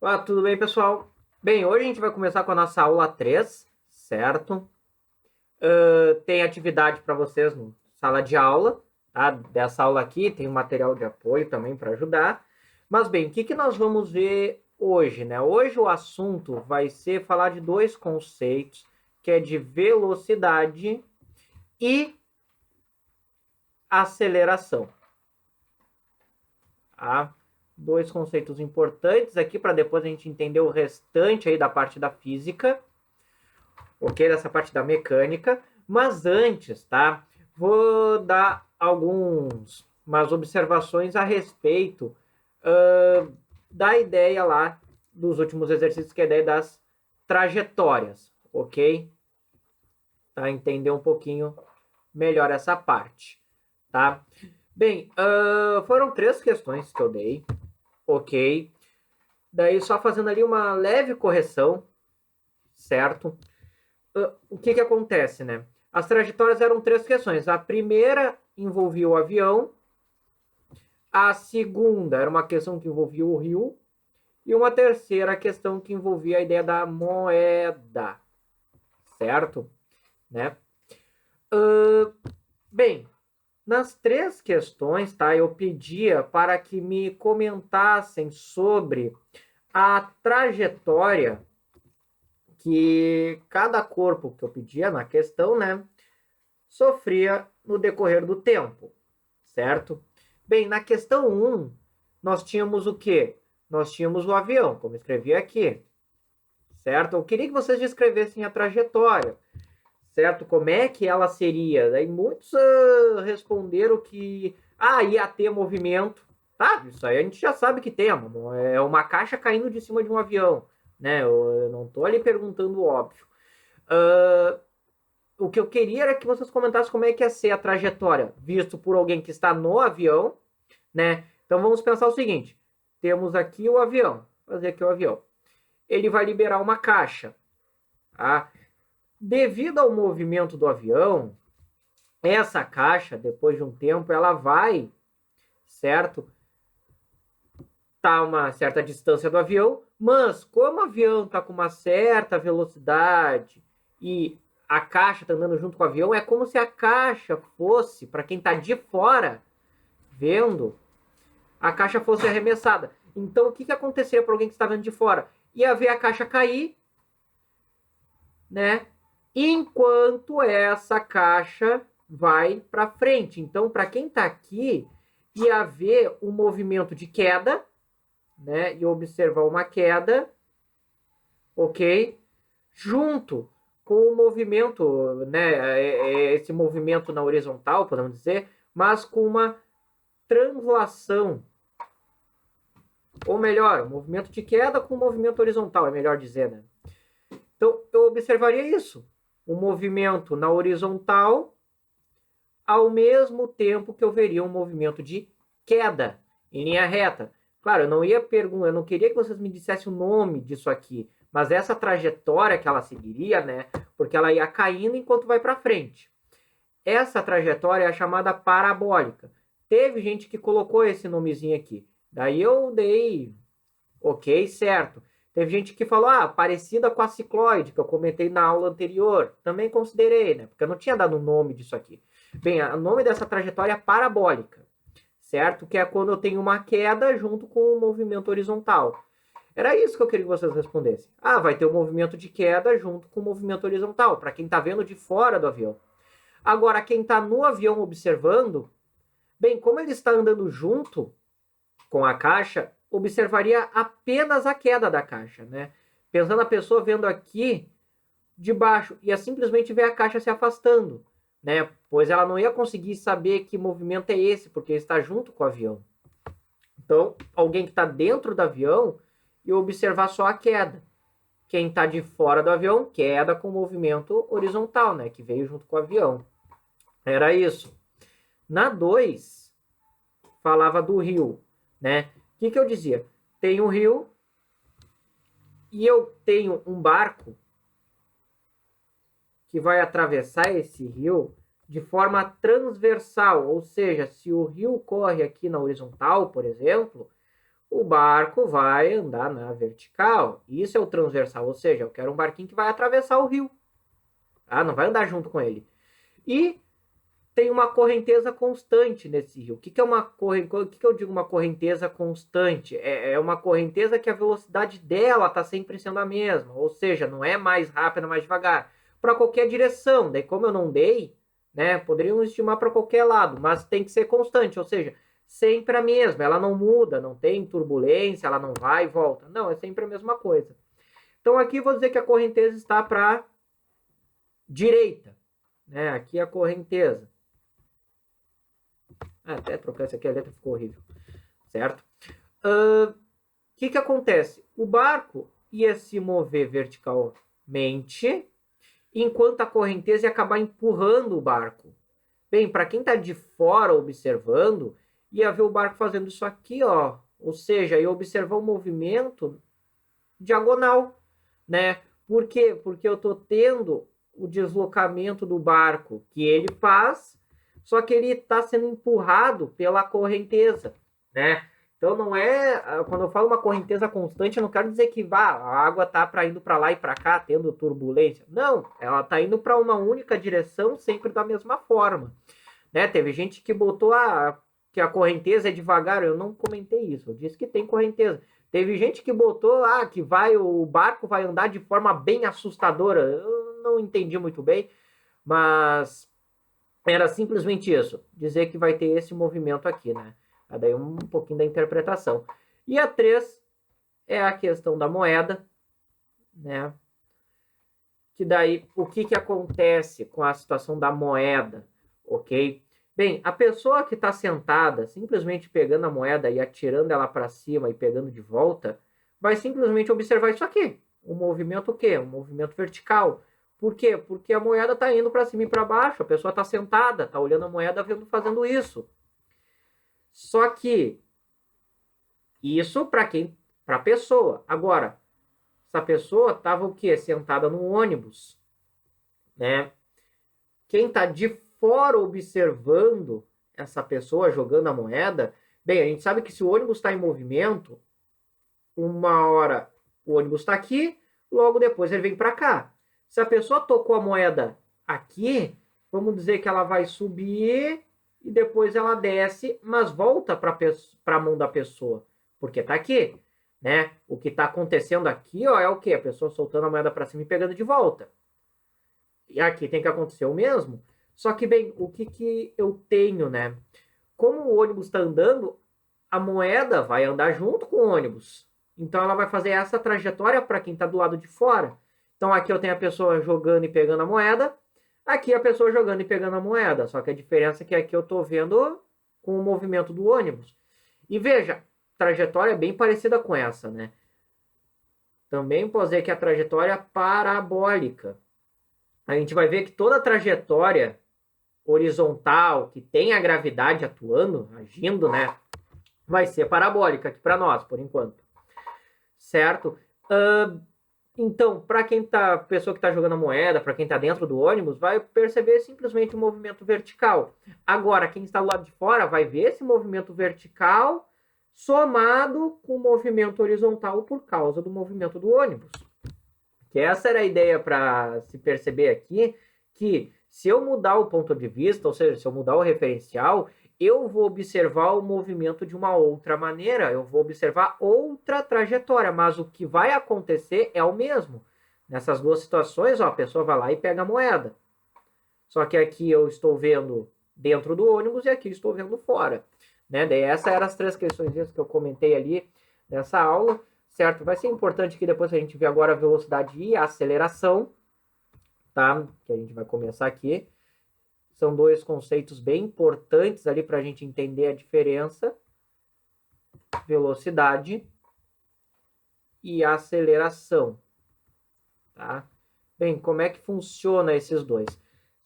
Olá, tudo bem, pessoal? Bem, hoje a gente vai começar com a nossa aula 3, certo? Tem atividade para vocês no sala de aula, tá? Dessa aula aqui tem um material de apoio também para ajudar. Mas, bem, o que que nós vamos ver hoje, né? Hoje o assunto vai ser falar de dois conceitos, que é de velocidade e aceleração, tá? Dois conceitos importantes aqui para depois a gente entender o restante aí da parte da física, ok? Dessa parte da mecânica. Mas antes, tá? Vou dar umas observações a respeito da ideia lá dos últimos exercícios, que é a ideia das trajetórias, ok? Tá? Entender um pouquinho melhor essa parte, tá? Bem, foram três questões que eu dei, ok? Daí só fazendo ali uma leve correção, certo? O que que acontece, né? As trajetórias eram três questões. A primeira envolvia o avião, a segunda era uma questão que envolvia o rio, e uma terceira questão que envolvia a ideia da moeda, certo? Né? Bem, nas três questões, tá? Eu pedia para que me comentassem sobre a trajetória que cada corpo que eu pedia na questão, né, sofria no decorrer do tempo, certo? Bem, na questão 1, nós tínhamos o quê? Nós tínhamos o avião, como escrevi aqui, certo? Eu queria que vocês descrevessem a trajetória, certo? Como é que ela seria? Daí muitos responderam que ia ter movimento, tá? Isso aí a gente já sabe que tem, é uma caixa caindo de cima de um avião, né? Eu não tô ali perguntando o óbvio. Uh, o que eu queria era que vocês comentassem como é que ia ser a trajetória, visto por alguém que está no avião, né? Então vamos pensar o seguinte: temos aqui o avião, vou fazer aqui o avião. Ele vai liberar uma caixa, tá? Devido ao movimento do avião, essa caixa, depois de um tempo, ela vai, certo? Tá uma certa distância do avião, mas como o avião está com uma certa velocidade e a caixa está andando junto com o avião, é como se a caixa fosse, para quem está de fora vendo, a caixa fosse arremessada. Então, o que, que aconteceria para alguém que está vendo de fora? Ia ver a caixa cair, né? Enquanto essa caixa vai para frente. Então, para quem está aqui, ia ver um movimento de queda, né? E observar uma queda, ok? Junto com o movimento, né? Esse movimento na horizontal, podemos dizer, mas com uma translação, ou melhor, um movimento de queda com um movimento horizontal, é melhor dizer, né? Então, eu observaria isso, um movimento na horizontal, ao mesmo tempo que eu veria um movimento de queda em linha reta. Claro, eu não queria que vocês me dissessem o nome disso aqui, mas essa trajetória que ela seguiria, né? Porque ela ia caindo enquanto vai para frente. Essa trajetória é a chamada parabólica. Teve gente que colocou esse nomezinho aqui. Daí eu dei ok, certo. Teve gente que falou, parecida com a cicloide, que eu comentei na aula anterior. Também considerei, né? Porque eu não tinha dado o nome disso aqui. Bem, o nome dessa trajetória é parabólica, certo? Que é quando eu tenho uma queda junto com um movimento horizontal. Era isso que eu queria que vocês respondessem. Vai ter um movimento de queda junto com o movimento horizontal, para quem está vendo de fora do avião. Agora, quem está no avião observando, bem, como ele está andando junto com a caixa, observaria apenas a queda da caixa, né? Pensando a pessoa vendo aqui de baixo, ia simplesmente ver a caixa se afastando, né? Pois ela não ia conseguir saber que movimento é esse, porque está junto com o avião. Então, alguém que está dentro do avião ia observar só a queda. Quem está de fora do avião, queda com movimento horizontal, né? Que veio junto com o avião. Era isso. Na 2, falava do rio, né? O que eu dizia? Tem um rio e eu tenho um barco que vai atravessar esse rio de forma transversal, ou seja, se o rio corre aqui na horizontal, por exemplo, o barco vai andar na vertical. Isso é o transversal, ou seja, eu quero um barquinho que vai atravessar o rio. Ah, não vai andar junto com ele. E tem uma correnteza constante nesse rio. O que é uma correnteza? O que eu digo uma correnteza constante? É uma correnteza que a velocidade dela está sempre sendo a mesma, ou seja, não é mais rápida, mais devagar, para qualquer direção. Daí, como eu não dei, né, poderiam estimar para qualquer lado, mas tem que ser constante, ou seja, sempre a mesma. Ela não muda, não tem turbulência, ela não vai e volta. Não, é sempre a mesma coisa. Então, aqui vou dizer que a correnteza está para direita, né? Aqui a correnteza. Até trocar isso aqui, a letra ficou horrível, certo? O que acontece? O barco ia se mover verticalmente, enquanto a correnteza ia acabar empurrando o barco. Bem, para quem está de fora observando, ia ver o barco fazendo isso aqui, ó. Ou seja, ia observar o movimento diagonal, né? Por quê? Porque eu estou tendo o deslocamento do barco que ele faz, só que ele está sendo empurrado pela correnteza, né? Então não é, quando eu falo uma correnteza constante, eu não quero dizer que a água está indo para lá e para cá, tendo turbulência. Não, ela está indo para uma única direção, sempre da mesma forma, né? Teve gente que botou que a correnteza é devagar, eu não comentei isso, eu disse que tem correnteza. Teve gente que botou que o barco vai andar de forma bem assustadora. Eu não entendi muito bem, mas era simplesmente isso, dizer que vai ter esse movimento aqui, né? Daí um pouquinho da interpretação. E a 3 é a questão da moeda, né? Que daí, o que acontece com a situação da moeda, ok? Bem, a pessoa que está sentada, simplesmente pegando a moeda e atirando ela para cima e pegando de volta, vai simplesmente observar isso aqui. Um movimento o quê? Um movimento vertical. Por quê? Porque a moeda está indo para cima e para baixo, a pessoa está sentada, está olhando a moeda fazendo isso. Só que isso para a pessoa. Agora, essa pessoa estava o quê? Sentada no ônibus, né? Quem está de fora observando essa pessoa jogando a moeda, bem, a gente sabe que se o ônibus está em movimento, uma hora o ônibus está aqui, logo depois ele vem para cá. Se a pessoa tocou a moeda aqui, vamos dizer que ela vai subir e depois ela desce, mas volta para a mão da pessoa, porque está aqui, né? O que está acontecendo aqui, ó, é o quê? A pessoa soltando a moeda para cima e pegando de volta. E aqui tem que acontecer o mesmo. Só que, bem, o que eu tenho, né? Como o ônibus está andando, a moeda vai andar junto com o ônibus. Então, ela vai fazer essa trajetória para quem está do lado de fora. Então, aqui eu tenho a pessoa jogando e pegando a moeda. Aqui a pessoa jogando e pegando a moeda. Só que a diferença é que aqui eu estou vendo com o movimento do ônibus. E veja, trajetória é bem parecida com essa, né? Também posso dizer que a trajetória parabólica. A gente vai ver que toda a trajetória horizontal, que tem a gravidade atuando, agindo, né, vai ser parabólica aqui para nós, por enquanto. Certo? Então, para quem tá, pessoa que está jogando a moeda, para quem está dentro do ônibus, vai perceber simplesmente o movimento vertical. Agora, quem está do lado de fora vai ver esse movimento vertical somado com o movimento horizontal por causa do movimento do ônibus. Que essa era a ideia para se perceber aqui, que se eu mudar o ponto de vista, ou seja, se eu mudar o referencial, eu vou observar o movimento de uma outra maneira, eu vou observar outra trajetória, mas o que vai acontecer é o mesmo. Nessas duas situações, ó, a pessoa vai lá e pega a moeda. Só que aqui eu estou vendo dentro do ônibus e aqui estou vendo fora. Né? Daí essas eram as 3 questões que eu comentei ali nessa aula. Certo? Vai ser importante que depois a gente vê agora a velocidade e a aceleração, tá? Que a gente vai começar aqui. São 2 conceitos bem importantes ali para a gente entender a diferença. Velocidade e aceleração, tá? Bem, como é que funciona esses dois?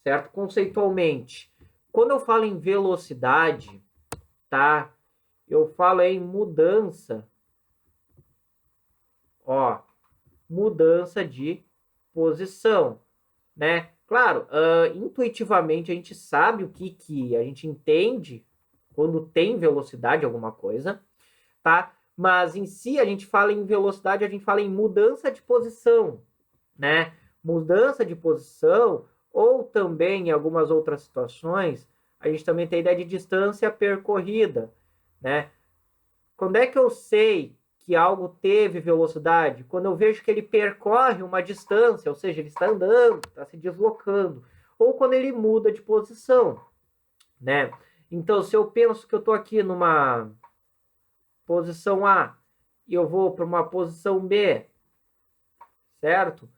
Certo? Conceitualmente, quando eu falo em velocidade, tá? Eu falo em mudança. Ó, mudança de posição, né? Claro, intuitivamente a gente sabe o que a gente entende quando tem velocidade alguma coisa, tá? Mas em si, a gente fala em velocidade, a gente fala em mudança de posição, né? Mudança de posição, ou também em algumas outras situações, a gente também tem a ideia de distância percorrida, né? Quando é que eu sei que algo teve velocidade? Quando eu vejo que ele percorre uma distância, ou seja, ele está andando, está se deslocando, ou quando ele muda de posição, né? Então, se eu penso que eu estou aqui numa posição A e eu vou para uma posição B, certo?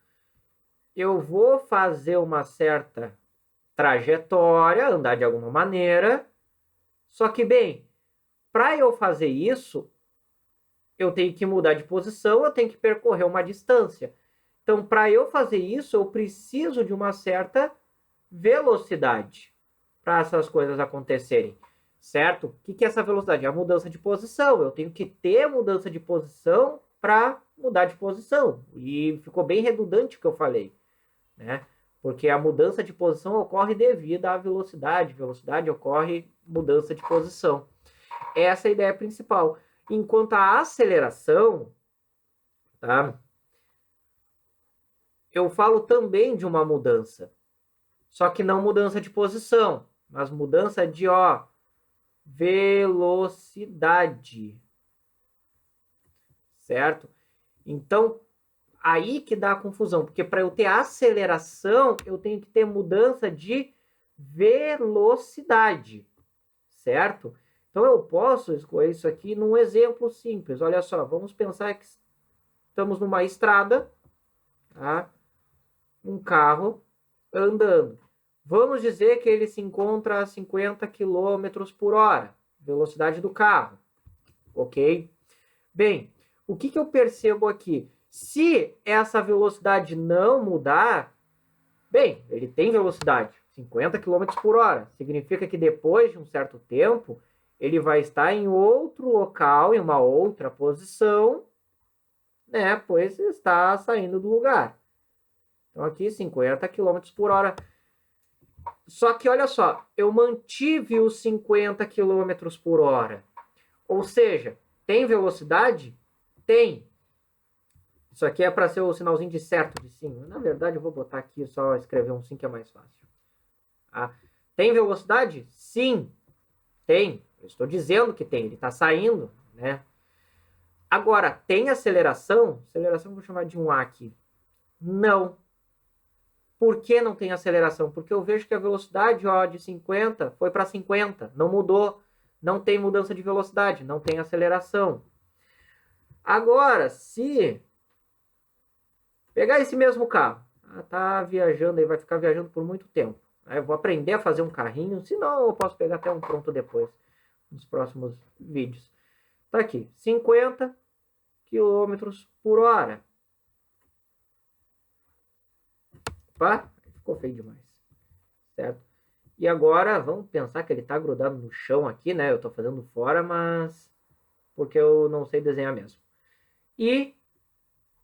Eu vou fazer uma certa trajetória, andar de alguma maneira, só que, bem, para eu fazer isso, eu tenho que mudar de posição, eu tenho que percorrer uma distância. Então, para eu fazer isso, eu preciso de uma certa velocidade para essas coisas acontecerem, certo? O que é essa velocidade? É a mudança de posição. Eu tenho que ter mudança de posição para mudar de posição. E ficou bem redundante o que eu falei, né? Porque a mudança de posição ocorre devido à velocidade. Velocidade ocorre mudança de posição. Essa é a ideia principal. Enquanto a aceleração, tá? Eu falo também de uma mudança. Só que não mudança de posição, mas mudança de velocidade. Certo? Então, aí que dá a confusão, porque para eu ter aceleração, eu tenho que ter mudança de velocidade, certo? Então, eu posso escolher isso aqui num exemplo simples. Olha só, vamos pensar que estamos numa estrada, tá? Um carro andando. Vamos dizer que ele se encontra a 50 km por hora, velocidade do carro, ok? Bem, o que eu percebo aqui? Se essa velocidade não mudar, bem, ele tem velocidade, 50 km por hora. Significa que depois de um certo tempo, ele vai estar em outro local, em uma outra posição, né? Pois está saindo do lugar. Então aqui 50 km por hora. Só que olha só, eu mantive os 50 km por hora. Ou seja, tem velocidade? Tem. Isso aqui é para ser o sinalzinho de certo de sim. Na verdade, eu vou botar aqui só escrever um sim que é mais fácil. Ah, tem velocidade? Sim, tem. Eu estou dizendo que tem. Ele está saindo, né? Agora, tem aceleração? Aceleração eu vou chamar de um A aqui. Não. Por que não tem aceleração? Porque eu vejo que a velocidade de 50 foi para 50. Não mudou. Não tem mudança de velocidade. Não tem aceleração. Agora, se pegar esse mesmo carro, tá viajando aí, vai ficar viajando por muito tempo. Aí eu vou aprender a fazer um carrinho, senão eu posso pegar até um pronto depois, nos próximos vídeos. Tá aqui, 50 km por hora. Opa, ficou feio demais, certo? E agora, vamos pensar que ele tá grudado no chão aqui, né? Eu tô fazendo fora, mas porque eu não sei desenhar mesmo. E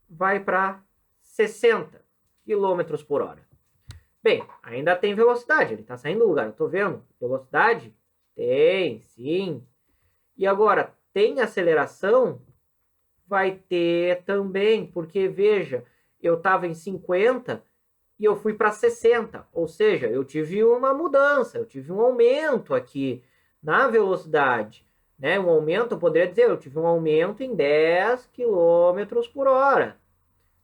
vai para 60 km por hora. Bem, ainda tem velocidade, ele está saindo do lugar, eu estou vendo. Velocidade? Tem, sim. E agora, tem aceleração? Vai ter também, porque veja, eu estava em 50 e eu fui para 60, ou seja, eu tive uma mudança, eu tive um aumento aqui na velocidade. Né? Um aumento, eu poderia dizer, eu tive um aumento em 10 km por hora,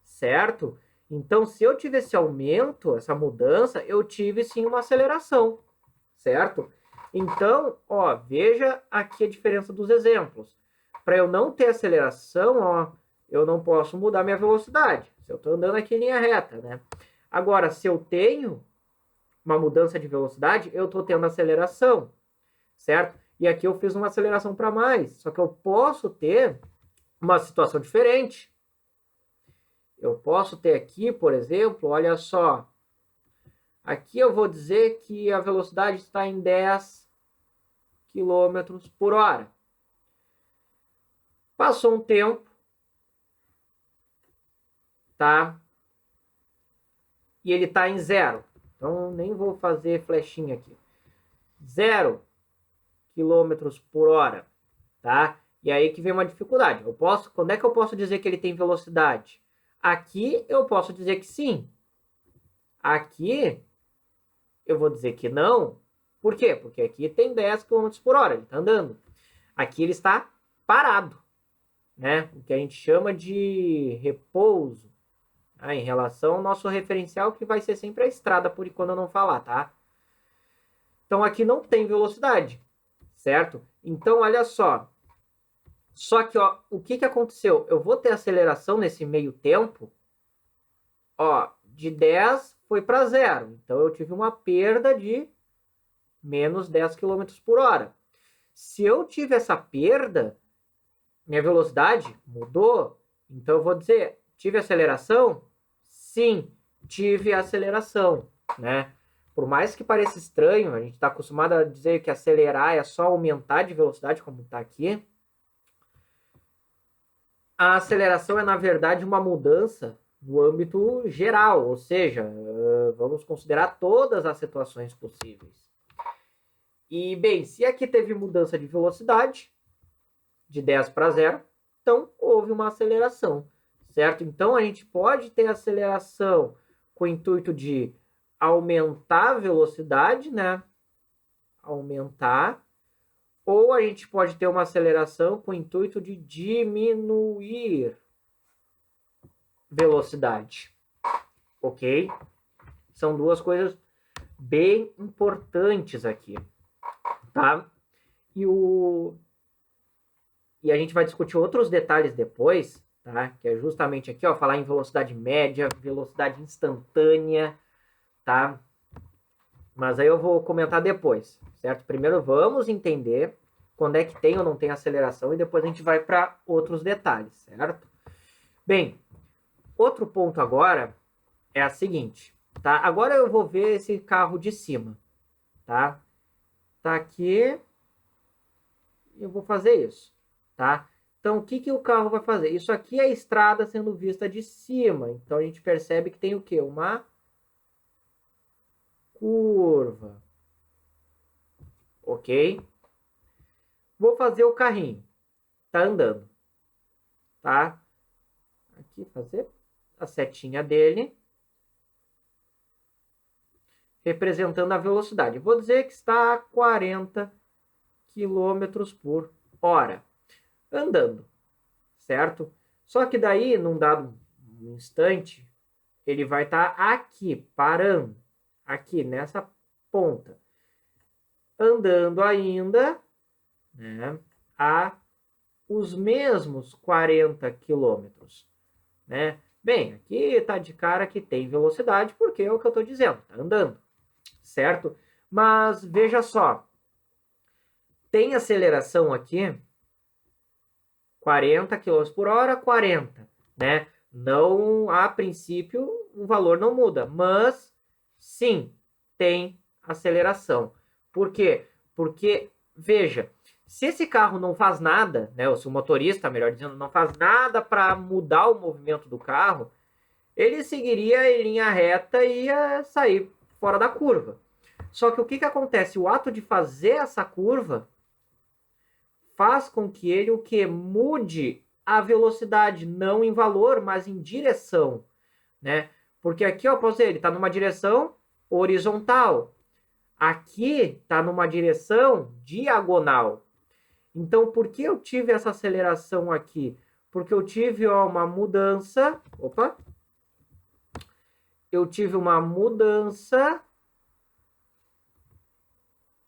certo? Então, se eu tive esse aumento, essa mudança, eu tive sim uma aceleração, certo? Então, veja aqui a diferença dos exemplos. Para eu não ter aceleração, eu não posso mudar minha velocidade. Se eu estou andando aqui em linha reta, né? Agora, se eu tenho uma mudança de velocidade, eu estou tendo aceleração, certo? E aqui eu fiz uma aceleração para mais. Só que eu posso ter uma situação diferente. Eu posso ter aqui, por exemplo, olha só. Aqui eu vou dizer que a velocidade está em 10 km por hora. Passou um tempo, tá? E ele está em 0. Então, nem vou fazer flechinha aqui. 0 km por hora, tá? E aí que vem uma dificuldade. Quando é que eu posso dizer que ele tem velocidade? Aqui eu posso dizer que sim. Aqui eu vou dizer que não. Por quê? Porque aqui tem 10 km por hora, ele está andando. Aqui ele está parado, né? O que a gente chama de repouso, tá? Em relação ao nosso referencial, que vai ser sempre a estrada, por quando eu não falar, tá? Então aqui não tem velocidade, certo? Então olha só. Só que ó, o que aconteceu? Eu vou ter aceleração nesse meio tempo, ó, de 10 foi para 0. Então eu tive uma perda de menos 10 km por hora. Se eu tive essa perda, minha velocidade mudou. Então eu vou dizer, tive aceleração? Sim, tive aceleração, né? Por mais que pareça estranho, a gente está acostumado a dizer que acelerar é só aumentar de velocidade, como está aqui. A aceleração é, na verdade, uma mudança no âmbito geral, ou seja, vamos considerar todas as situações possíveis. E, bem, se aqui teve mudança de velocidade, de 10 para 0, então houve uma aceleração, certo? Então a gente pode ter aceleração com o intuito de aumentar a velocidade, né? Aumentar. Ou a gente pode ter uma aceleração com o intuito de diminuir velocidade, ok? São duas coisas bem importantes aqui, tá? E a gente vai discutir outros detalhes depois, tá? Que é justamente aqui, ó, falar em velocidade média, velocidade instantânea, tá? Mas aí eu vou comentar depois, certo? Primeiro vamos entender quando é que tem ou não tem aceleração e depois a gente vai para outros detalhes, certo? Bem, outro ponto agora é a seguinte, tá? Agora eu vou ver esse carro de cima, tá? Tá aqui, eu vou fazer isso, tá? Então, o que o carro vai fazer? Isso aqui é a estrada sendo vista de cima. Então, a gente percebe que tem o quê? Uma curva. Ok? Vou fazer o carrinho. Tá andando. Tá? Aqui, fazer a setinha dele. Representando a velocidade. Vou dizer que está a 40 km por hora. Andando. Certo? Só que daí, num dado instante, ele vai estar aqui, parando. Aqui, nessa ponta. Andando ainda, né, a os mesmos 40 quilômetros, né? Bem, aqui está de cara que tem velocidade, porque é o que eu estou dizendo, está andando, certo? Mas veja só, tem aceleração aqui, 40 km por hora, 40, né? Não, a princípio, o valor não muda, mas sim, tem aceleração. Por quê? Porque, veja, se esse carro não faz nada, né, ou se o motorista, melhor dizendo, não faz nada para mudar o movimento do carro, ele seguiria em linha reta e ia sair fora da curva. Só que o que acontece? O ato de fazer essa curva faz com que ele o que mude a velocidade, não em valor, mas em direção, né? Porque aqui, ó, posso dizer, ele está numa direção horizontal. Aqui está numa direção diagonal. Então, por que eu tive essa aceleração aqui? Porque eu tive, ó, uma mudança. Opa! Eu tive uma mudança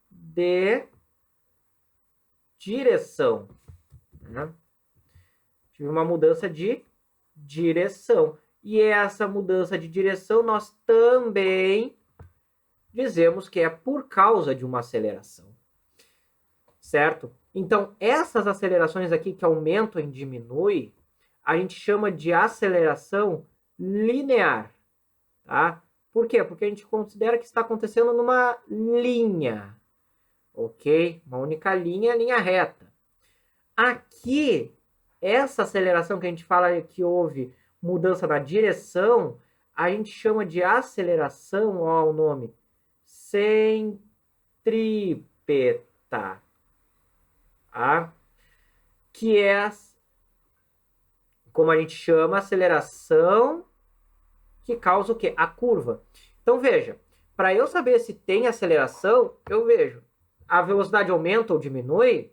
de direção, né? Tive uma mudança de direção. E essa mudança de direção nós também dizemos que é por causa de uma aceleração, certo? Então, essas acelerações aqui que aumentam e diminuem, a gente chama de aceleração linear, tá? Por quê? Porque a gente considera que está acontecendo numa linha, ok? Uma única linha, linha reta. Aqui, essa aceleração que a gente fala que houve mudança na direção, a gente chama de aceleração, ó, o nome, centrípeta. Tá? que é, como a gente chama, aceleração que causa o quê? A curva. Então, veja, para eu saber se tem aceleração, eu vejo a velocidade aumenta ou diminui.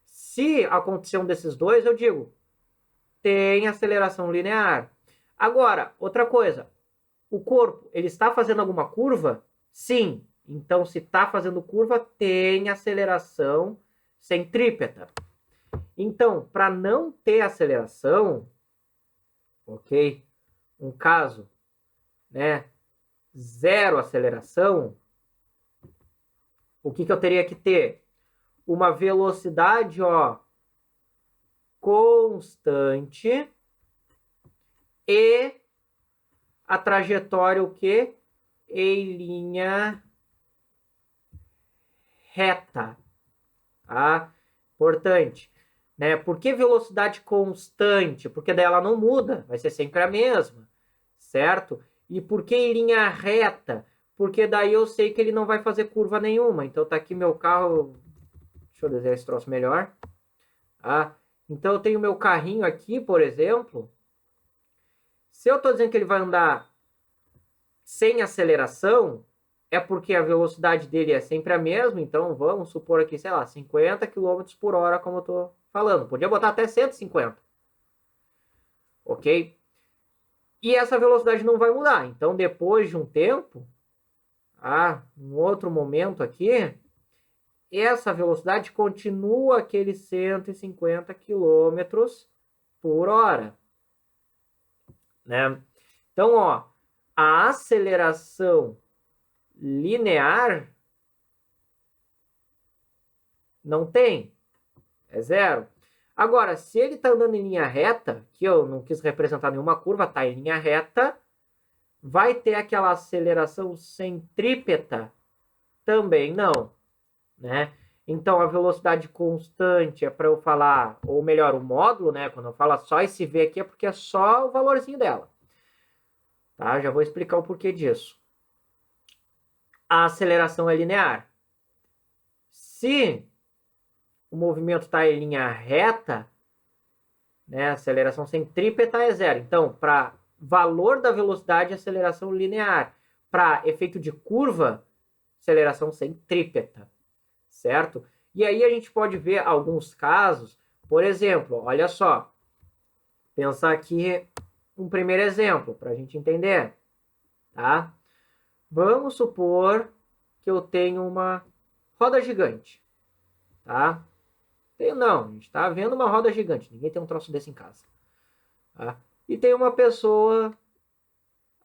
Se acontecer um desses dois, eu digo, tem aceleração linear. Agora, outra coisa, o corpo, ele está fazendo alguma curva? Sim. Então, se está fazendo curva, tem aceleração centrípeta. Então, para não ter aceleração, ok? Um caso, né? Zero aceleração, o que eu teria que ter? Uma velocidade, ó, constante e a trajetória, o quê? Em linha reta, tá? Importante, né? Por que velocidade constante? Porque daí ela não muda, vai ser sempre a mesma, certo? E por que em linha reta? Porque daí eu sei que ele não vai fazer curva nenhuma. Então tá aqui meu carro, deixa eu desenhar esse troço melhor, tá? Então eu tenho meu carrinho aqui, por exemplo. Se eu estou dizendo que ele vai andar sem aceleração, é porque a velocidade dele é sempre a mesma. Então vamos supor aqui, sei lá, 50 km por hora, como eu estou falando. Podia botar até 150. Ok? E essa velocidade não vai mudar. Então depois de um tempo, um outro momento aqui, essa velocidade continua aqueles 150 km por hora. Né? Então, ó, a aceleração linear não tem, é zero. Agora, se ele está andando em linha reta, que eu não quis representar nenhuma curva, está em linha reta, vai ter aquela aceleração centrípeta? Também não, né? Então, a velocidade constante é para eu falar, ou melhor, o módulo, né? Quando eu falo só esse V aqui é porque é só o valorzinho dela. Tá? Já vou explicar o porquê disso. A aceleração é linear. Se o movimento está em linha reta, né, a aceleração centrípeta é zero. Então, para valor da velocidade, aceleração linear. Para efeito de curva, aceleração centrípeta. Certo? E aí a gente pode ver alguns casos. Por exemplo, olha só. Pensar aqui um primeiro exemplo para a gente entender. Tá? Vamos supor que eu tenho uma roda gigante. Tá? Não, a gente está vendo uma roda gigante. Ninguém tem um troço desse em casa. Tá? E tem uma pessoa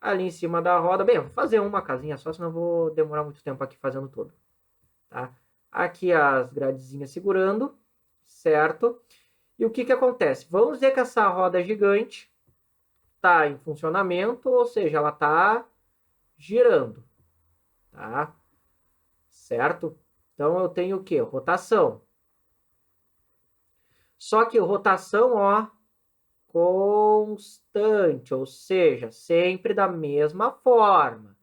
ali em cima da roda. Bem, eu vou fazer uma casinha só, senão eu vou demorar muito tempo aqui fazendo tudo. Tá? Aqui as gradezinhas segurando, certo? E o que acontece? Vamos dizer que essa roda gigante está em funcionamento, ou seja, ela está girando. Tá? Certo? Então eu tenho o quê? Rotação. Só que rotação, ó, constante, ou seja, sempre da mesma forma,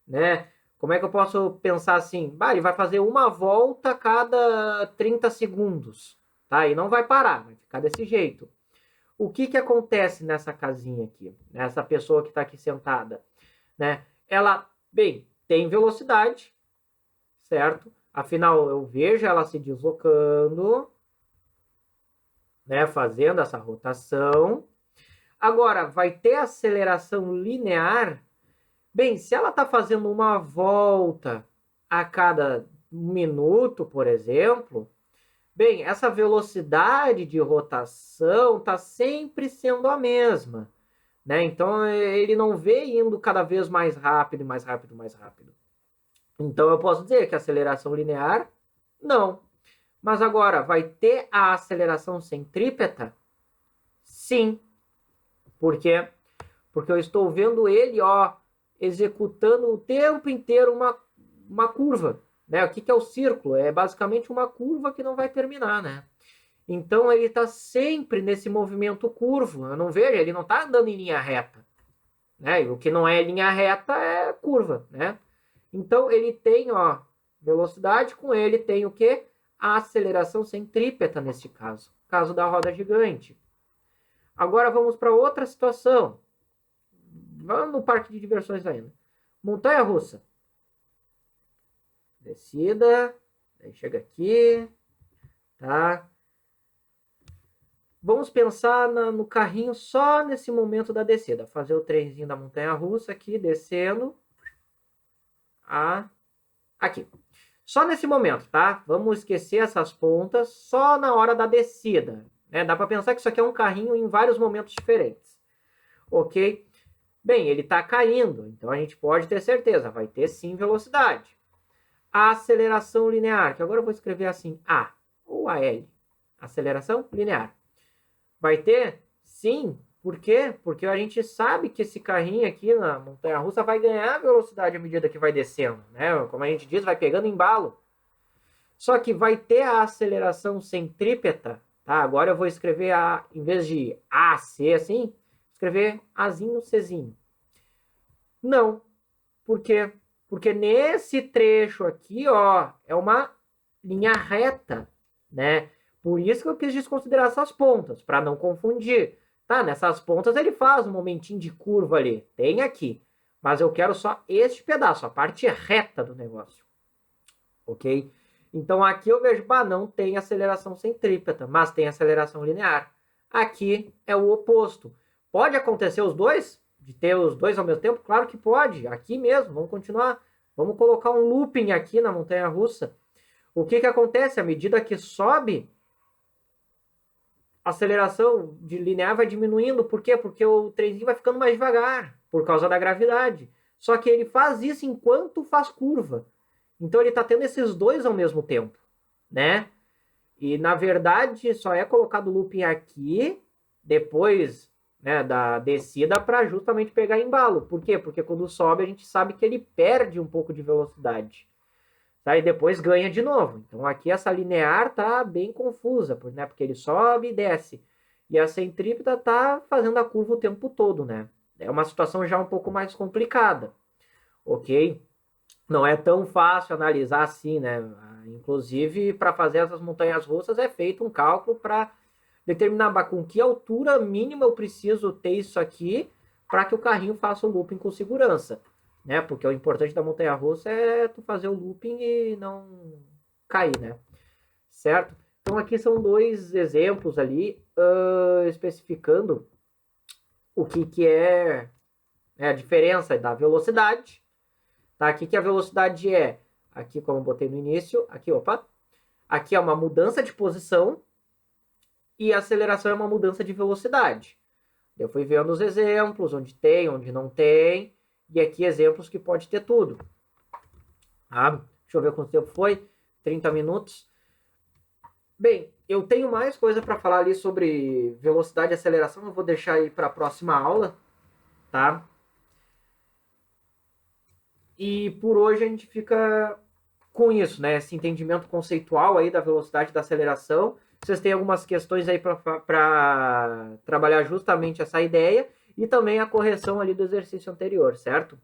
né? Como é que eu posso pensar assim? Ele vai fazer uma volta a cada 30 segundos, tá? E não vai parar, vai ficar desse jeito. O que acontece nessa casinha aqui? Nessa pessoa que está aqui sentada, né? Ela, bem, tem velocidade, certo? Afinal, eu vejo ela se deslocando, né, fazendo essa rotação. Agora, vai ter aceleração linear? Bem, se ela está fazendo uma volta a cada minuto, por exemplo, bem, essa velocidade de rotação está sempre sendo a mesma, né? Então, ele não vê indo cada vez mais rápido, mais rápido, mais rápido. Então, eu posso dizer que a aceleração linear, não. Mas agora, vai ter a aceleração centrípeta? Sim. Por quê? Porque eu estou vendo ele, ó, executando o tempo inteiro uma curva. Né? O que é o círculo? É basicamente uma curva que não vai terminar, né? Então, ele está sempre nesse movimento curvo. Eu não vejo, ele não está andando em linha reta. Né? E o que não é linha reta é curva, né? Então, ele tem, ó, velocidade, com ele tem o quê? a aceleração centrípeta neste caso da roda gigante. Agora vamos para outra situação. Vamos no parque de diversões ainda. Montanha-russa. Descida. Aí chega aqui. Tá? Vamos pensar no carrinho só nesse momento da descida. Fazer o trenzinho da montanha-russa aqui, descendo. Aqui. Só nesse momento, tá? Vamos esquecer essas pontas só na hora da descida. Né? Dá para pensar que isso aqui é um carrinho em vários momentos diferentes. Ok? Bem, ele está caindo, então a gente pode ter certeza, vai ter sim velocidade. A aceleração linear, que agora eu vou escrever assim, A ou AL. Aceleração linear. Vai ter? Sim. Por quê? Porque a gente sabe que esse carrinho aqui na montanha-russa vai ganhar velocidade à medida que vai descendo, né? Como a gente diz, vai pegando embalo. Só que vai ter a aceleração centrípeta, tá? Agora eu vou escrever em vez de AC assim, escrever Azinho, Czinho. Não. Por quê? Porque nesse trecho aqui, ó, é uma linha reta, né? Por isso que eu quis desconsiderar essas pontas, para não confundir. Tá, nessas pontas ele faz um momentinho de curva ali. Tem aqui. Mas eu quero só este pedaço, a parte reta do negócio. Ok? Então aqui eu vejo, não tem aceleração centrípeta, mas tem aceleração linear. Aqui é o oposto. Pode acontecer os dois? De ter os dois ao mesmo tempo? Claro que pode. Aqui mesmo, vamos continuar. Vamos colocar um looping aqui na montanha-russa. O que acontece? À medida que sobe, a aceleração de linear vai diminuindo. Por quê? Porque o trenzinho vai ficando mais devagar, por causa da gravidade. Só que ele faz isso enquanto faz curva. Então ele está tendo esses dois ao mesmo tempo, né? E na verdade só é colocado o looping aqui, depois, né, da descida, para justamente pegar embalo. Por quê? Porque quando sobe a gente sabe que ele perde um pouco de velocidade. Tá? E depois ganha de novo. Então aqui essa linear tá bem confusa, né? Porque ele sobe e desce. E a centrípeta tá fazendo a curva o tempo todo, né? É uma situação já um pouco mais complicada. Ok? Não é tão fácil analisar assim, né? Inclusive, para fazer essas montanhas russas é feito um cálculo para determinar com que altura mínima eu preciso ter isso aqui para que o carrinho faça o looping com segurança. Né? Porque o importante da montanha-russa é tu fazer o looping e não cair, né? Certo? Então aqui são dois exemplos ali especificando o que é a diferença da velocidade. Tá? Aqui que a velocidade é, aqui como eu botei no início, aqui é uma mudança de posição e a aceleração é uma mudança de velocidade. Eu fui vendo os exemplos, onde tem, onde não tem. E aqui exemplos que pode ter tudo. Deixa eu ver quanto tempo foi. 30 minutos. Bem, eu tenho mais coisa para falar ali sobre velocidade e aceleração. Eu vou deixar aí para a próxima aula. Tá? E por hoje a gente fica com isso, né? Esse entendimento conceitual aí da velocidade e da aceleração. Vocês têm algumas questões aí para trabalhar justamente essa ideia. E também a correção ali do exercício anterior, certo?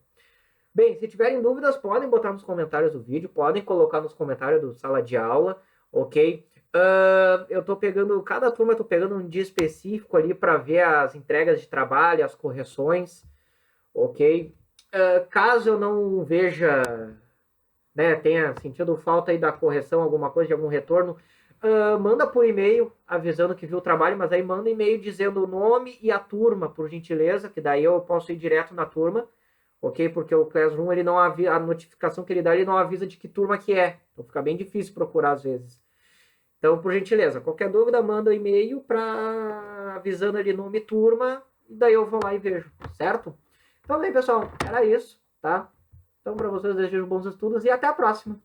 Bem, se tiverem dúvidas, podem botar nos comentários do vídeo, podem colocar nos comentários do sala de aula, ok? Eu tô pegando, cada turma eu tô pegando um dia específico ali para ver as entregas de trabalho, as correções, ok? Caso eu não veja, né, tenha sentido falta aí da correção, alguma coisa, de algum retorno, manda por e-mail avisando que viu o trabalho, mas aí manda e-mail dizendo o nome e a turma, por gentileza, que daí eu posso ir direto na turma, ok? Porque o Classroom, ele não avisa, a notificação que ele dá, ele não avisa de que turma que é. Então fica bem difícil procurar às vezes. Então, por gentileza, qualquer dúvida, manda um e-mail avisando ali nome e turma, e daí eu vou lá e vejo, certo? Então, bem, pessoal, era isso, tá? Então, para vocês, desejo bons estudos e até a próxima.